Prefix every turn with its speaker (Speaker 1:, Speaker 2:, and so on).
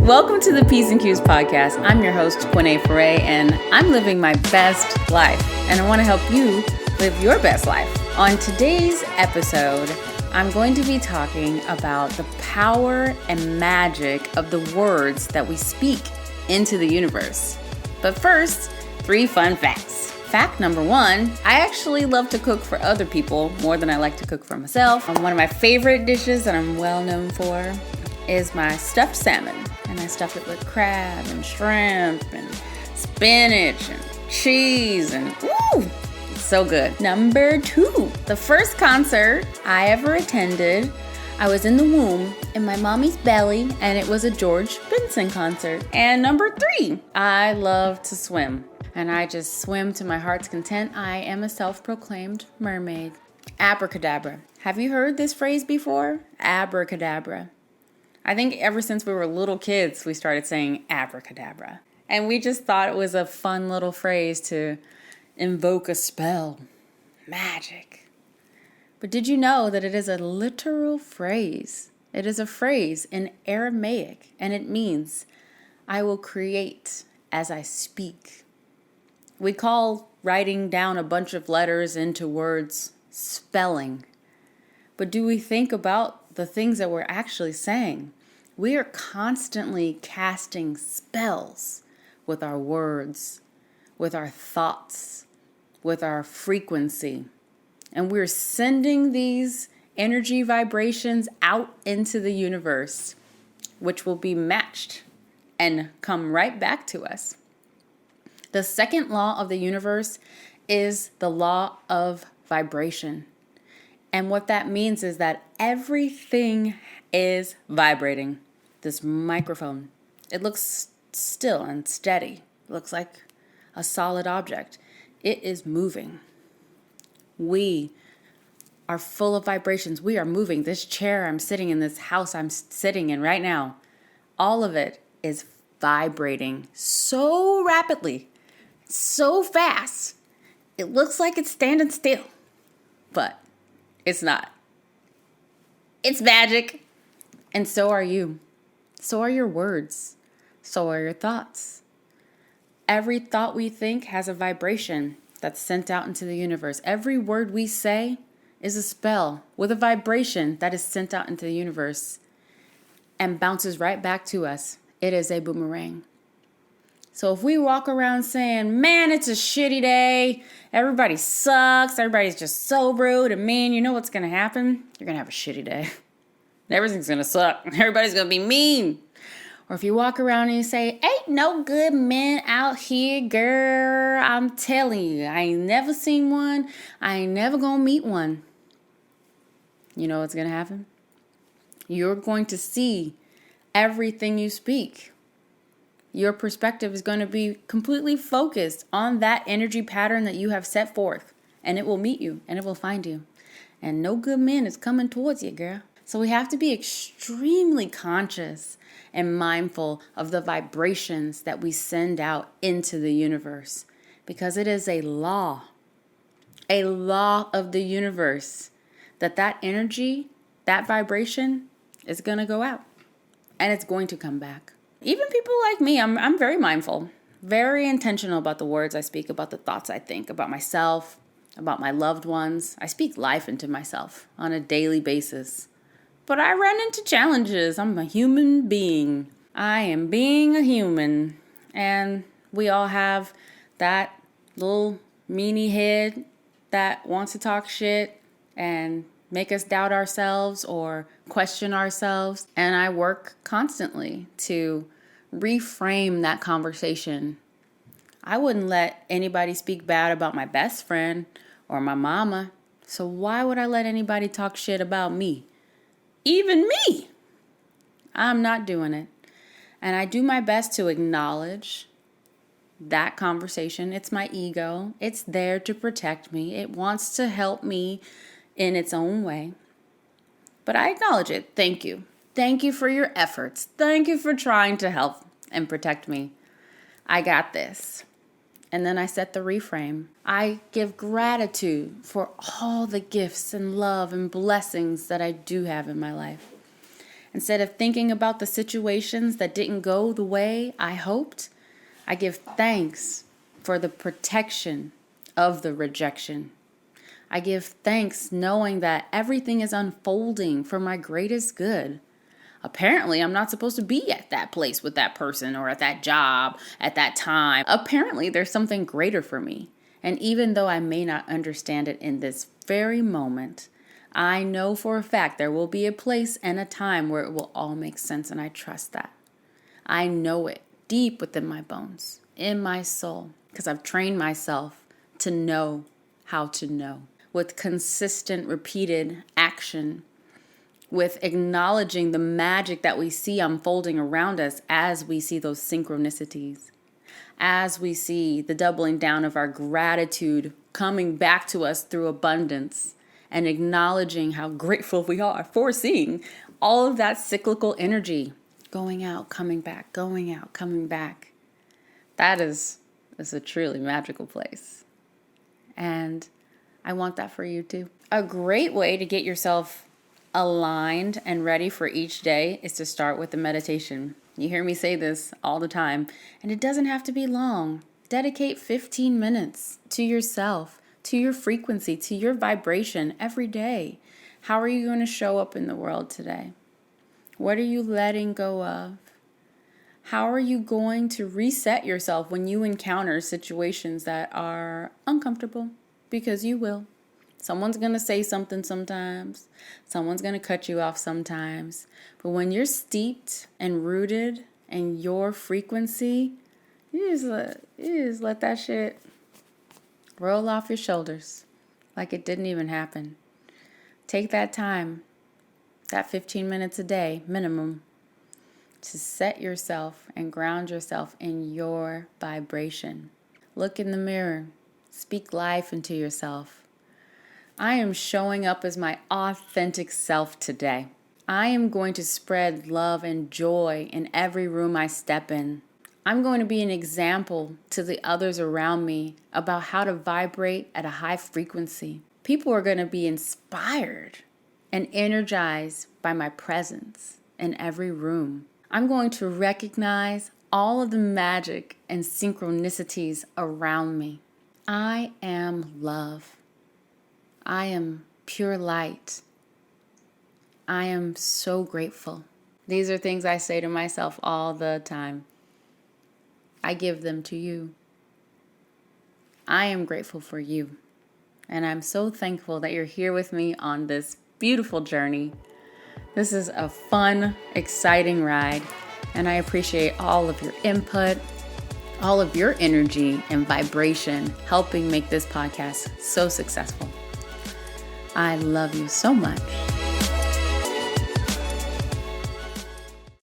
Speaker 1: Welcome to the P's and Q's podcast. I'm your host, Quinay Foray, and I'm living my best life. And I want to help you live your best life. On today's episode, I'm going to be talking about the power and magic of the words that we speak into the universe. But first, 3 fun facts. Fact number 1, I actually love to cook for other people more than I like to cook for myself. One of my favorite dishes that I'm well known for is my stuffed salmon. And I stuff it with crab and shrimp and spinach and cheese and woo! It's so good. Number 2, the first concert I ever attended, I was in the womb in my mommy's belly, and it was a George Benson concert. And number 3, I love to swim. And I just swim to my heart's content. I am a self-proclaimed mermaid. Abracadabra. Have you heard this phrase before? Abracadabra. I think ever since we were little kids, we started saying abracadabra. And we just thought it was a fun little phrase to invoke a spell, magic. But did you know that it is a literal phrase? It is a phrase in Aramaic, and it means, I will create as I speak. We call writing down a bunch of letters into words spelling. But do we think about the things that we're actually saying? We are constantly casting spells with our words, with our thoughts, with our frequency. And we're sending these energy vibrations out into the universe, which will be matched and come right back to us. The second law of the universe is the law of vibration. And what that means is that everything is vibrating. This microphone, it looks still and steady. It looks like a solid object. It is moving. We are full of vibrations. We are moving. This chair I'm sitting in, this house I'm sitting in right now, all of it is vibrating so rapidly, so fast. It looks like it's standing still, but it's not. It's magic. And so are you. So are your words. So are your thoughts. Every thought we think has a vibration that's sent out into the universe. Every word we say is a spell with a vibration that is sent out into the universe and bounces right back to us. It is a boomerang. So if we walk around saying, man, it's a shitty day, everybody sucks, everybody's just so rude and mean, you know what's going to happen? You're going to have a shitty day. Everything's going to suck. Everybody's going to be mean. Or if you walk around and you say, ain't no good men out here, girl, I'm telling you, I ain't never seen one. I ain't never going to meet one. You know what's going to happen? You're going to see everything you speak. Your perspective is going to be completely focused on that energy pattern that you have set forth. And it will meet you and it will find you. And no good man is coming towards you, girl. So we have to be extremely conscious and mindful of the vibrations that we send out into the universe. Because it is a law of the universe, that energy, that vibration is going to go out. And it's going to come back. Even people like me, I'm very mindful, very intentional about the words I speak, about the thoughts I think, about myself, about my loved ones. I speak life into myself on a daily basis. But I run into challenges. I'm a human being. I am being a human. And we all have that little meanie head that wants to talk shit and make us doubt ourselves or question ourselves. And I work constantly to reframe that conversation. I wouldn't let anybody speak bad about my best friend or my mama. So why would I let anybody talk shit about me? Even me. I'm not doing it. And I do my best to acknowledge that conversation. It's my ego. It's there to protect me. It wants to help me in its own way. But I acknowledge it. Thank you. Thank you for your efforts. Thank you for trying to help and protect me. I got this. And then I set the reframe. I give gratitude for all the gifts and love and blessings that I do have in my life. Instead of thinking about the situations that didn't go the way I hoped, I give thanks for the protection of the rejection. I give thanks knowing that everything is unfolding for my greatest good. Apparently, I'm not supposed to be at that place with that person or at that job at that time. Apparently, there's something greater for me. And even though I may not understand it in this very moment, I know for a fact there will be a place and a time where it will all make sense, and I trust that. I know it deep within my bones, in my soul, because I've trained myself to know how to know. With consistent, repeated action, with acknowledging the magic that we see unfolding around us as we see those synchronicities, as we see the doubling down of our gratitude coming back to us through abundance, and acknowledging how grateful we are for seeing all of that cyclical energy going out, coming back, going out, coming back. That is a truly magical place. And I want that for you too. A great way to get yourself aligned and ready for each day is to start with the meditation. You hear me say this all the time, and it doesn't have to be long. Dedicate 15 minutes to yourself, to your frequency, to your vibration every day. How are you going to show up in the world today? What are you letting go of? How are you going to reset yourself when you encounter situations that are uncomfortable? Because you will. Someone's going to say something sometimes. Someone's going to cut you off sometimes. But when you're steeped and rooted in your frequency, you just let that shit roll off your shoulders like it didn't even happen. Take that time, that 15 minutes a day minimum, to set yourself and ground yourself in your vibration. Look in the mirror. Speak life into yourself. I am showing up as my authentic self today. I am going to spread love and joy in every room I step in. I'm going to be an example to the others around me about how to vibrate at a high frequency. People are going to be inspired and energized by my presence in every room. I'm going to recognize all of the magic and synchronicities around me. I am love. I am pure light. I am so grateful. These are things I say to myself all the time. I give them to you. I am grateful for you. And I'm so thankful that you're here with me on this beautiful journey. This is a fun, exciting ride. And I appreciate all of your input, all of your energy and vibration helping make this podcast so successful. I love you so much.